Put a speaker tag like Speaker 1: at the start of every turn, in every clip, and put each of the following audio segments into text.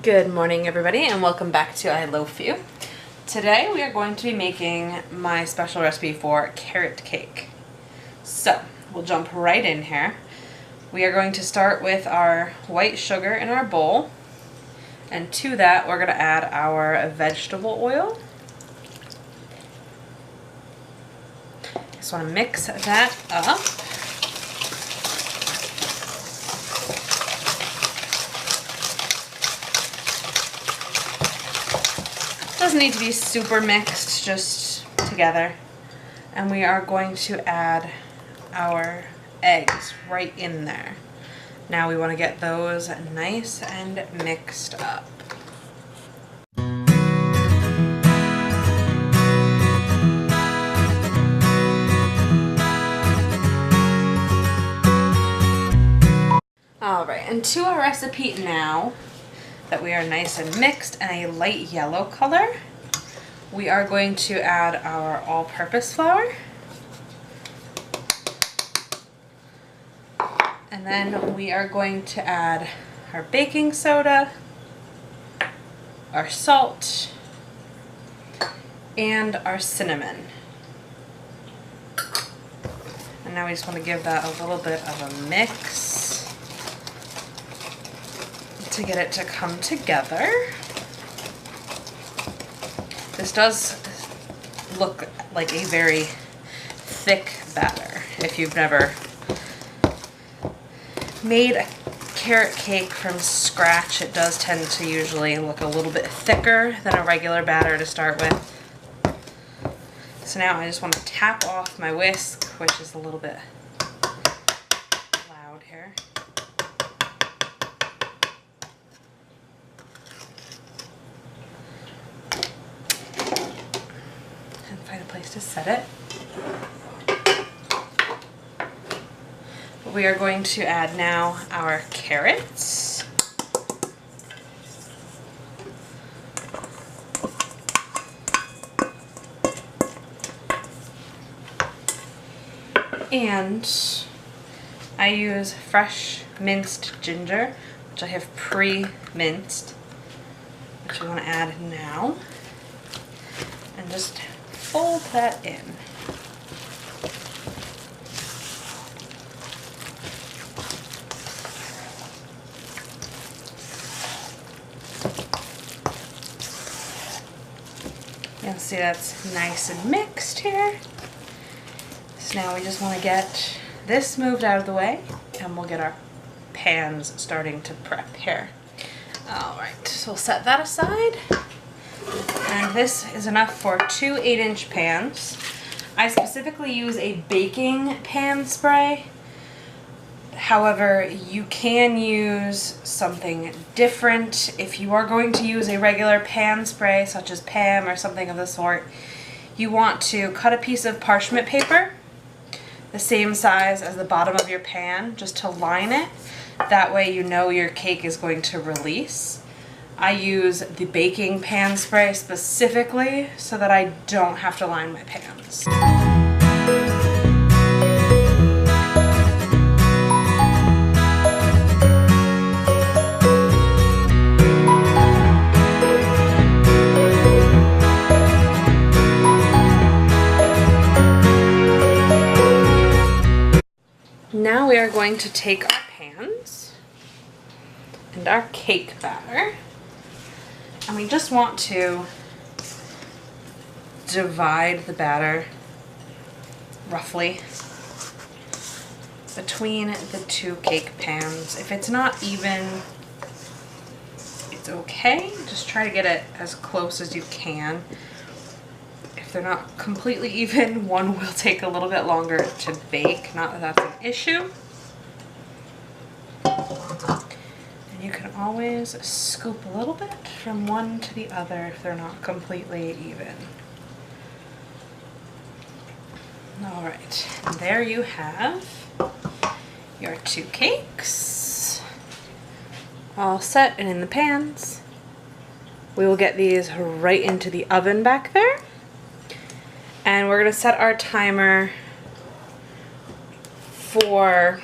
Speaker 1: Good morning, everybody, and welcome back to I Loaf You. Today we are going to be making my special recipe for carrot cake. So we'll jump right in here. We are going to start with our white sugar in our bowl, and to that we're going to add our vegetable oil. Just want to mix that up. Doesn't need to be super mixed, just together. And we are going to add our eggs right in there. Now we want to get those nice and mixed up. Alright, and to our recipe now, that we are nice and mixed and a light yellow color, we are going to add our all-purpose flour. And then we are going to add our baking soda, our salt, and our cinnamon. And now we just want to give that a little bit of a mix to get it to come together. This does look like a very thick batter. If you've never made a carrot cake from scratch, it does tend to usually look a little bit thicker than a regular batter to start with. So now I just want to tap off my whisk, which is a little bit loud here. Find a place to set it. We are going to add now our carrots. And I use fresh minced ginger, which I have pre-minced, which we want to add now. And just fold that in. You'll see that's nice and mixed here. So now we just want to get this moved out of the way, and we'll get our pans starting to prep here. Alright, so we'll set that aside. And this is enough for 2 8-inch pans. I specifically use a baking pan spray. However, you can use something different. If you are going to use a regular pan spray, such as Pam or something of the sort, you want to cut a piece of parchment paper, the same size as the bottom of your pan, just to line it. That way you know your cake is going to release. I use the baking pan spray specifically so that I don't have to line my pans. Now we are going to take our pans and our cake batter, and we just want to divide the batter roughly between the 2 cake pans. If it's not even, it's okay. Just try to get it as close as you can. If they're not completely even, one will take a little bit longer to bake. Not that that's an issue. And you can always scoop a little bit from one to the other if they're not completely even. Alright, and there you have your 2 cakes. All set and in the pans. We will get these right into the oven back there. And we're going to set our timer for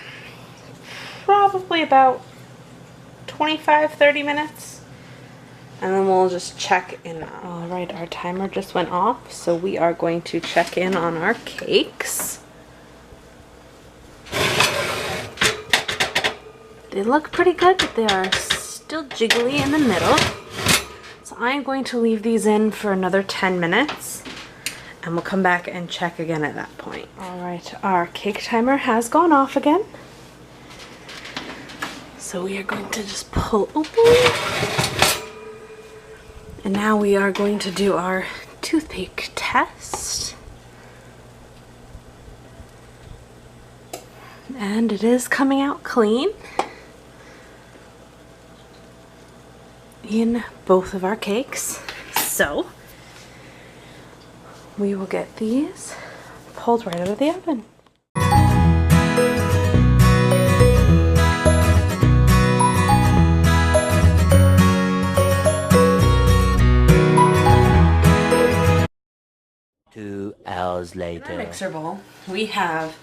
Speaker 1: probably about 25-30 minutes. and then we'll just check in. All right, our timer just went off, so we are going to check in on our cakes. They look pretty good, but they are still jiggly in the middle. So I'm going to leave these in for another 10 minutes, and we'll come back and check again at that point. All right, our cake timer has gone off again. So we are going to just pull open. And now we are going to do our toothpick test. And it is coming out clean in both of our cakes. So we will get these pulled right out of the oven.
Speaker 2: Two hours later.
Speaker 1: In our mixer bowl, we have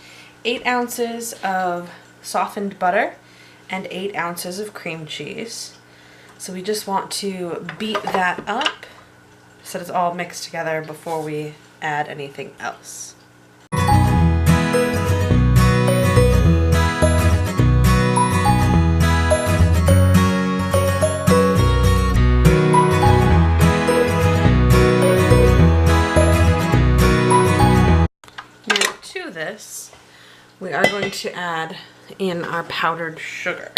Speaker 1: 8 ounces of softened butter and 8 ounces of cream cheese. So we just want to beat that up so it's all mixed together before we add anything else. Now to this, we are going to add in our powdered sugar.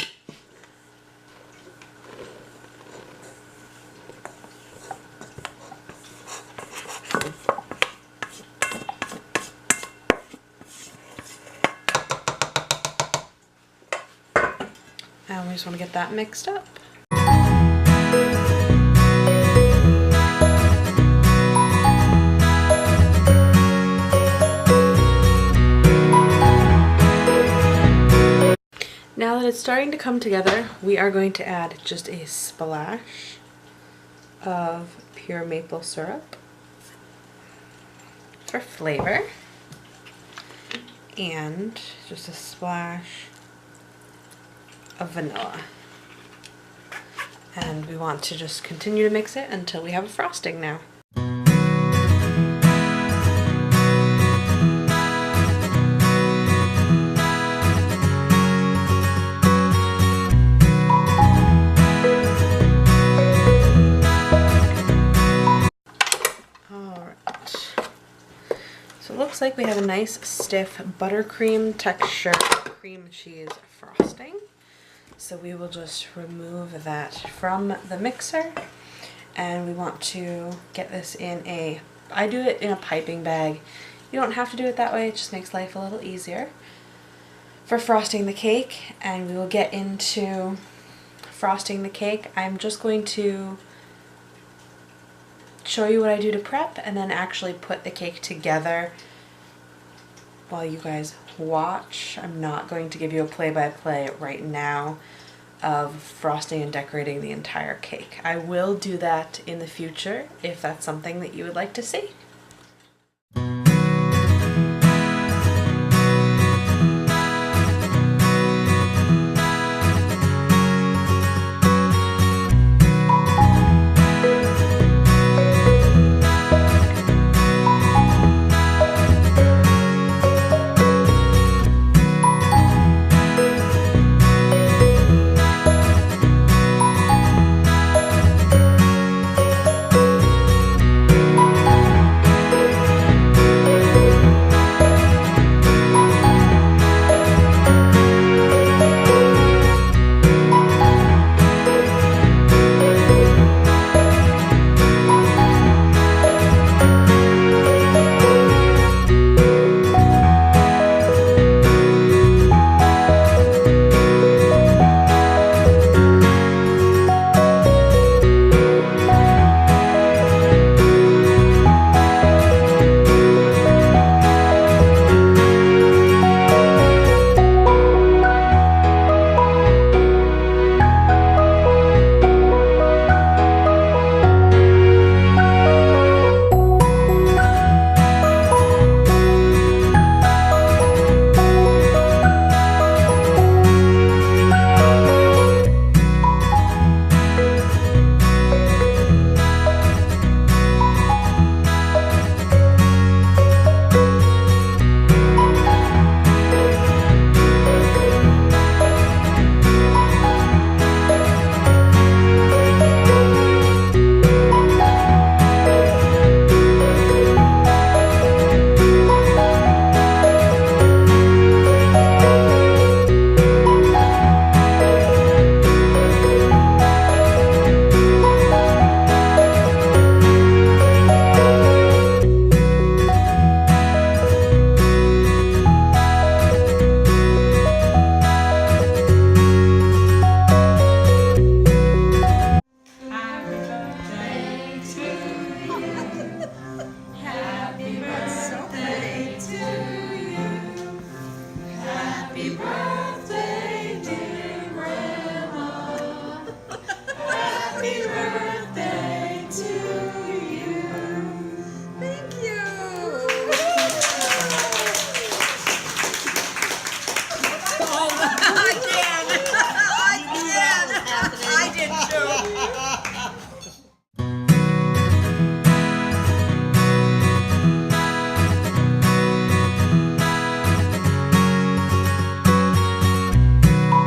Speaker 1: And we just want to get that mixed up. Now that it's starting to come together, we are going to add just a splash of pure maple syrup for flavor, and just a splash of vanilla. And we want to just continue to mix it until we have a frosting now. So it looks like we have a nice stiff buttercream texture cream cheese frosting. So we will just remove that from the mixer, and we want to get this in I do it in a piping bag. You don't have to do it that way, it just makes life a little easier for frosting the cake. And we will get into frosting the cake. I'm just going to show you what I do to prep and then actually put the cake together while you guys watch. I'm not going to give you a play-by-play right now of frosting and decorating the entire cake. I will do that in the future if that's something that you would like to see.